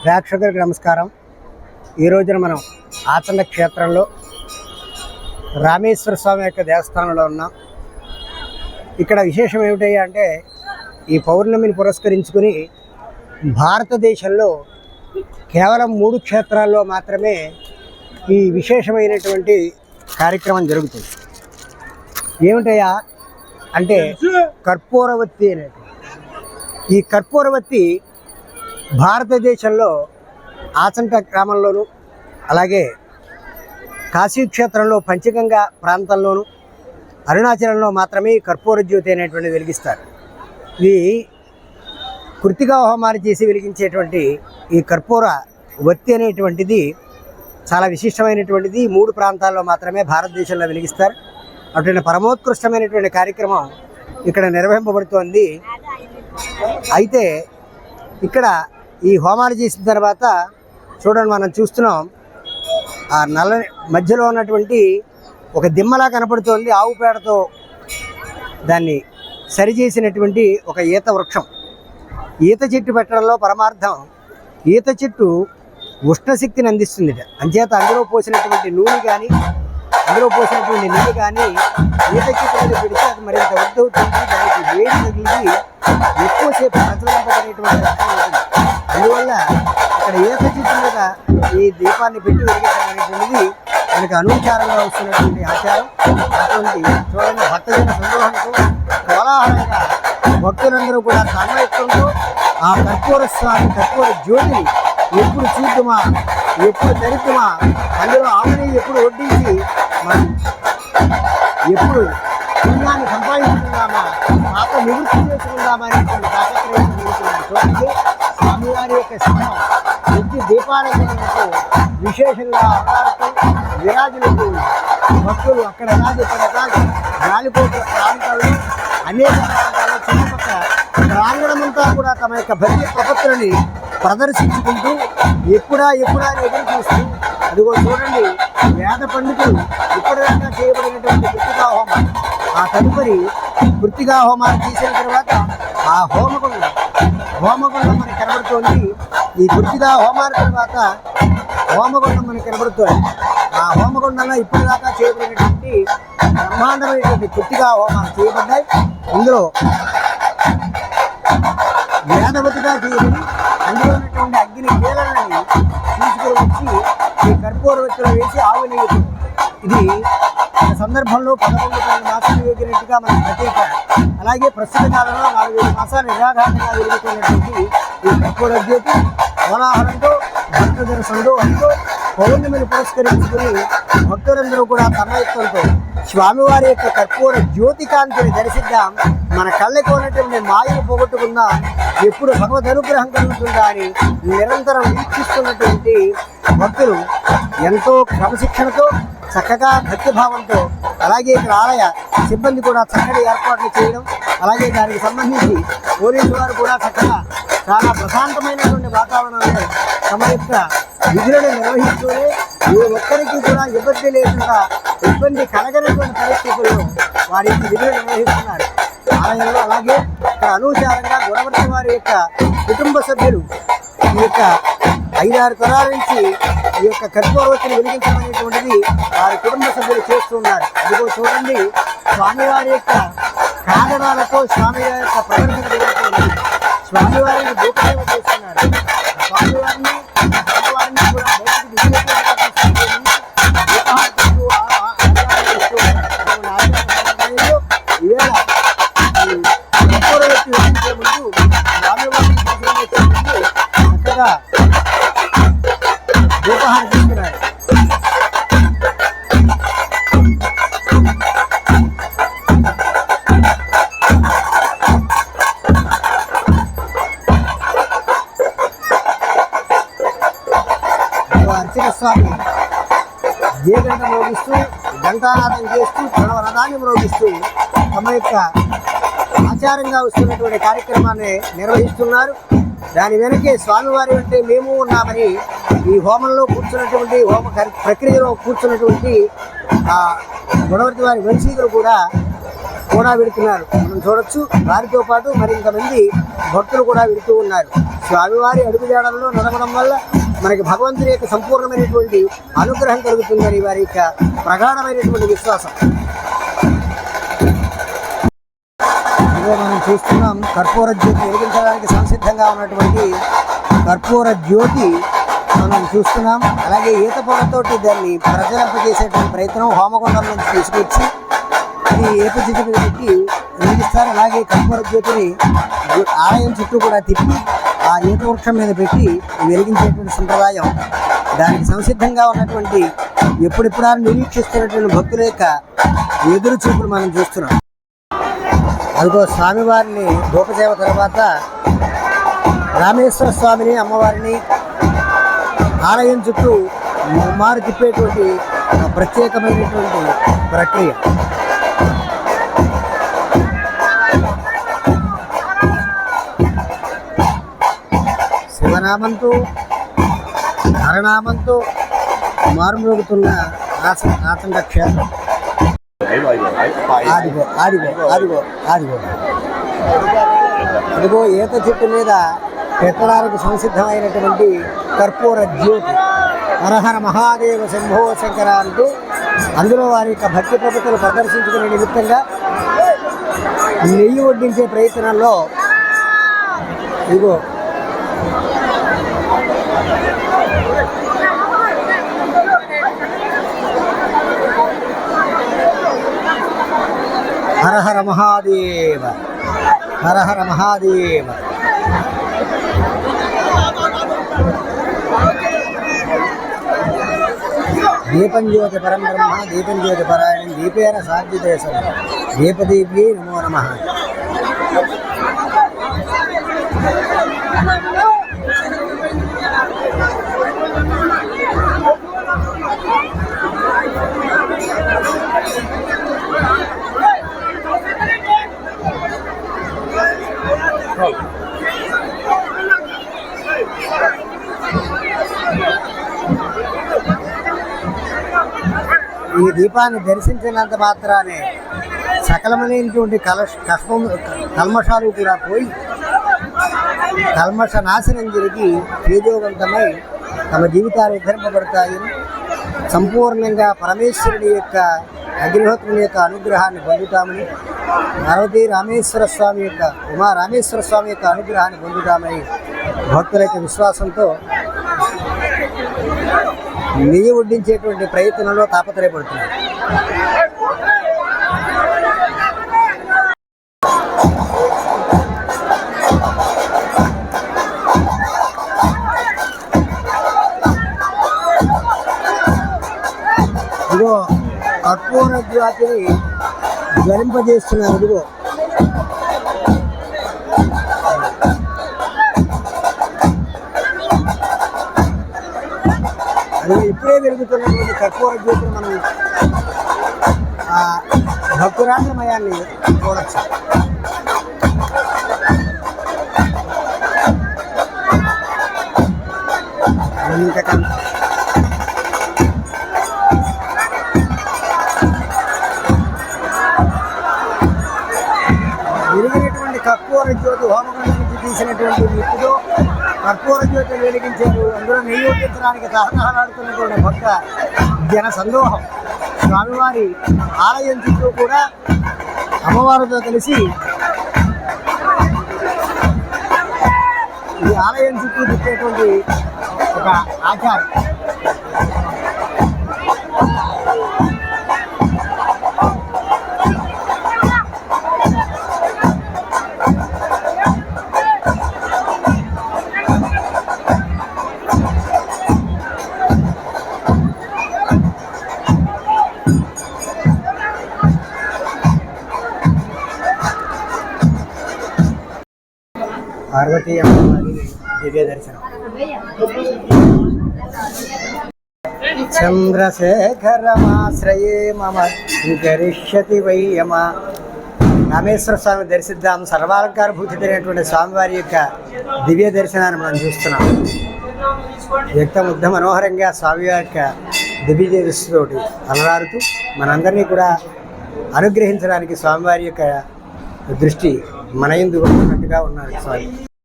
ప్రేక్షకులకు నమస్కారం. ఈ రోజున మనం ఆచండ క్షేత్రంలో రామేశ్వర స్వామి యొక్క దేవస్థానంలో ఉన్నాం. ఇక్కడ విశేషం ఏమిటయ్యా అంటే, ఈ పౌర్ణమిని పురస్కరించుకుని భారతదేశంలో కేవలం 3 క్షేత్రాల్లో మాత్రమే ఈ విశేషమైనటువంటి కార్యక్రమం జరుగుతుంది. ఏమిటయ్యా అంటే కర్పూరవత్తి అనేది. ఈ కర్పూరవత్తి భారతదేశంలో ఆచంట గ్రామంలోను, అలాగే కాశీక్షేత్రంలో పంచగంగా ప్రాంతంలోను, అరుణాచలంలో మాత్రమే కర్పూర జ్యోతి అనేటువంటిది వెలిగిస్తారు. ఇది కృత్తికా హోమాలు చేసి వెలిగించేటువంటి ఈ కర్పూర వత్తి అనేటువంటిది చాలా విశిష్టమైనటువంటిది. 3 ప్రాంతాల్లో మాత్రమే భారతదేశంలో వెలిగిస్తారు. అటువంటి పరమోత్కృష్టమైనటువంటి కార్యక్రమం ఇక్కడ నిర్వహింపబడుతోంది. అయితే ఇక్కడ ఈ హోమాలు చేసిన తర్వాత చూడండి, మనం చూస్తున్నాం ఆ నల్ల మధ్యలో ఉన్నటువంటి ఒక దిమ్మలా కనపడుతోంది. ఆవు పేడతో దాన్ని సరిచేసినటువంటి ఒక ఈత వృక్షం. ఈత చెట్టు పెట్టడంలో పరమార్థం, ఈత చెట్టు ఉష్ణశక్తిని అందిస్తుంది. అంచేత అందులో పోసినటువంటి నూనె కానీ, అందులో పోసినటువంటి నీళ్ళు కానీ ఈత చెట్టు మీద పెడితే అది మరింత వద్దవుతుంది. దానికి వేడి తగిలి ఎక్కువసేపు ప్రజ్వలింపబడేటువంటి లక్షణం ఉంటుంది. అందువల్ల ఇక్కడ ఈత చెట్టు మీద ఈ దీపాన్ని పెట్టి వెలిగించడం అనేటువంటిది మనకు అనుచారంగా వస్తున్నటువంటి ఆచారం. అటువంటి చూడండి, భక్తజన సందోహంతో కోలాహలంగా భక్తులందరూ కూడా తన్మయత్వంతో ఆ కర్పూర స్వామి కర్పూర జ్యోతిని ఎప్పుడు చూద్దామా, ఎప్పుడు ధరిద్దామా, అందులో ఆమెని ఎప్పుడు వడ్డించి మనం ఎప్పుడు పుణ్యాన్ని సంపాదించుకుందామా, పాప నివృత్తి చేసుకుందామా అనేటువంటి తాపత్రయం చూడండి. స్వామివారి యొక్క సింహం ఎత్తి దీపాలంకరణతో విశేషంగా అవతారుతూ విరాజులతో భక్తులు అక్కడ కాదు ఇక్కడ కాదు గాలిపోట్ల ప్రాంతాల్లో, అనేక ప్రాంతాల్లో చుట్టుపక్కల ప్రాంగణమంతా కూడా తమ యొక్క భక్తి ప్రపత్తులని ప్రదర్శించుకుంటూ ఎప్పుడా అని ఎదురు చూస్తూ, అదిగో చూడండి, వేద పండితులు ఇప్పటిదాకా చేయబడినటువంటి కృత్తికా హోమం, ఆ తదుపరి కృత్తికా హోమాలు చేసిన తర్వాత ఆ హోమగుండం మనకు కనబడుతోంది. ఈ కృత్తికా హోమాల తర్వాత హోమగుండం మనకు కనబడుతోంది. ఆ హోమగుండంలో ఇప్పటిదాకా చేయబడినటువంటి బ్రహ్మాండమైనటువంటి కృత్తికా హోమాలు చేయబడ్డాయి. ఇందులో వేదవతిగా చేయబడి అందులో ఉన్నటువంటి అగ్ని కీలనని తీసుకుని వచ్చి ఈ కర్పూరవత్తిలో వేసి ఆవునేయటం. ఇది ఒక సందర్భంలో 11 మాసాలు వేగినట్టుగా మనకు ప్రత్యేక. అలాగే ప్రస్తుత కాలంలో 4-5 మాసాలు నిరాఘాతంగా వెలుగుతున్నటువంటి ఈ కర్పూర జ్యోతి కోలాహలంతో భక్తుల సందోహంతో పౌర్ణమిని పురస్కరించుకుని భక్తులందరూ కూడా తన్మయత్వంతో స్వామివారి యొక్క కర్పూర జ్యోతి కాంతిని దర్శిద్దాం, మన కళ్ళకు ఉన్నటువంటి మాయను పోగొట్టుకుందాం, ఎప్పుడు భగవద్ అనుగ్రహం కలుగుతుందా అని నిరంతరం వీక్షిస్తున్నటువంటి భక్తులు ఎంతో క్రమశిక్షణతో చక్కగా భక్తిభావంతో, అలాగే ఇక్కడ ఆలయ సిబ్బంది కూడా చక్కటి ఏర్పాట్లు చేయడం, అలాగే దానికి సంబంధించి పోలీసు వారు కూడా చక్కగా చాలా ప్రశాంతమైనటువంటి వాతావరణంలో తమ యొక్క విధులను నిర్వహిస్తూనే ఏ ఒక్కరికి కూడా ఇబ్బంది లేకుండా, ఇబ్బంది కలగనటువంటి పరిస్థితుల్లో వారి యొక్క విధులు నిర్వహిస్తున్నారు ఆలయంలో. అలాగే ఇక్కడ అనుచారంగా గుణవర్తి వారి యొక్క కుటుంబ సభ్యులు ఈ యొక్క 5-6 తరాల నుంచి ఈ యొక్క కర్పూరవత్తిని వెలిగించడం అనేటువంటిది వారి కుటుంబ సభ్యులు చేస్తున్నారు. అదిగో చూడండి, స్వామివారి యొక్క కారణాలతో స్వామివారి యొక్క ప్రదర్శన జరుగుతుంది. స్వామివారిని భూపదేవ చేస్తున్నారు. స్వామివారిని కూడా ఈవేళ కర్పూరవత్తి వెలిగించే ముందు స్వామివారిని చేసే ముందు చక్కగా దీపహారం చేస్తున్నారు. అర్చక స్వామి జయగంట మ్రోగిస్తూ, ఘంటానాదం చేస్తూ, ప్రణవరథాన్ని మ్రోగిస్తూ తమ యొక్క ఆచారంగా వస్తున్నటువంటి కార్యక్రమాన్ని నిర్వహిస్తున్నారు. దాని వెనకే స్వామివారి అంటే మేము ఉన్నామని ఈ హోమంలో కూర్చున్నటువంటి ప్రక్రియలో కూర్చున్నటువంటి గుణవర్తి వారి వంశీకులు కూడా కూడా వెళుతున్నారు. మనం చూడొచ్చు. వారితో పాటు మరింతమంది భక్తులు కూడా వెళుతూ ఉన్నారు. స్వామివారి అడుగుజాడల్లో నడవడం వల్ల మనకి భగవంతుని యొక్క సంపూర్ణమైనటువంటి అనుగ్రహం కలుగుతుందని వారి యొక్క ప్రగాఢమైనటువంటి విశ్వాసం. ఇదిగో మనం చూస్తున్నాం కర్పూర జ్యోతి వెలిగించడానికి సంసిద్ధంగా ఉన్నటువంటి కర్పూర జ్యోతి మనం చూస్తున్నాం. అలాగే ఈత పొగతోటి దాన్ని ప్రజ్వలింపజేసేటువంటి ప్రయత్నం హోమగుండం నుంచి తీసుకొచ్చి అది ఏప చిత్ర పెట్టి వెలిగిస్తారు. అలాగే కర్పూర జ్యోతిని ఆలయం చుట్టూ కూడా తిప్పి ఆ ఈత వృక్షం మీద పెట్టి వెలిగించేటువంటి సంప్రదాయం. దానికి సంసిద్ధంగా ఉన్నటువంటి ఎప్పుడెప్పుడా నిరీక్షిస్తున్నటువంటి భక్తుల యొక్క ఎదురు చూపులు మనం చూస్తున్నాం. అదిగో స్వామివారిని ధూపసేవ తర్వాత రామేశ్వర స్వామిని అమ్మవారిని ఆలయం చుట్టూ మారు తిప్పేటువంటి ప్రత్యేకమైనటువంటి ప్రక్రియ. శివనామంతో హరనామంతో మారుమోగుతున్న ఆచండ క్షేత్రం. ఆదిగో ఆదిగో ఆదిగో ఆదిగో అదిగో ఈత చెట్టు మీద పెట్టడానికి సంసిద్ధమైనటువంటి కర్పూర జ్యోతి. హరహర మహాదేవ శంభో శంకర అంటూ అందులో వారి యొక్క భక్తి ప్రపత్తులు ప్రదర్శించుకునే నిమిత్తంగా నెయ్యి వడ్డించే ప్రయత్నంలో ఇదిగో హరహర మహాదేవ హరహర మహాదేవ. దీపం జ్యోతి పరం బ్రహ్మ దీపం జ్యోతి పరాయణం దీపేన సాధ్యదేశం దీపదీప్యై నమో నమః. ఈ దీపాన్ని దర్శించినంత మాత్రానే సకలమైనటువంటి కల్మషాలు కూడా పోయి కల్మష నాశనం జరిగి తేజోవంతమై తమ జీవితాలు ఉద్ధరింపబడతాయని సంపూర్ణంగా పరమేశ్వరుడి యొక్క అగ్నిహోత్రుని యొక్క అనుగ్రహాన్ని పొందుతామని పార్వతీ రామేశ్వర స్వామి యొక్క ఉమా రామేశ్వర స్వామి యొక్క అనుగ్రహాన్ని పొందుతామని భక్తుల యొక్క విశ్వాసంతో నెయ్యి వడ్డించేటువంటి ప్రయత్నంలో తాపత్రయపడుతున్నారు. ఇదిగో కర్పూర జ్యోతిని జ్వలింపజేస్తున్నారు. ఇదిగో ఇప్పుడే వెలుగుతున్నటువంటి కర్పూర జ్యోతిని మనం భక్తురాంధ్రమయాన్ని చూడొచ్చు. వెలిగినటువంటి కర్పూర జ్యోతి హోమగుండం నుంచి తీసినటువంటి నిప్పుతో కర్పూర జ్యోతి వెలిగించారు. అందులో నెయ్యి వడ్డించడానికి తహతహలాడుతున్నటువంటి భక్త జన సందోహం. స్వామివారి ఆలయం చుట్టూ కూడా అమ్మవారితో కలిసి ఈ ఆలయం చుట్టూ తిప్పేటువంటి ఒక ఆచారం. పార్వతీ అమ్మవారి దివ్య దర్శనం. చంద్రశేఖరమాశ్రయే మమ గరిష్యతి వయ్యమ. రామేశ్వర స్వామి దర్శిద్దాం. సర్వాలంకార భూషితమైనటువంటి స్వామివారి యొక్క దివ్య దర్శనాన్ని మనం చూస్తున్నాం. వ్యక్తముగ్ధ మనోహరంగా స్వామివారి యొక్క దివ్య తేజస్సుతోటి అలరారుతూ మనందరినీ కూడా అనుగ్రహించడానికి స్వామివారి యొక్క దృష్టి మన యందు ఉన్నట్టుగా ఉన్నారు స్వామి.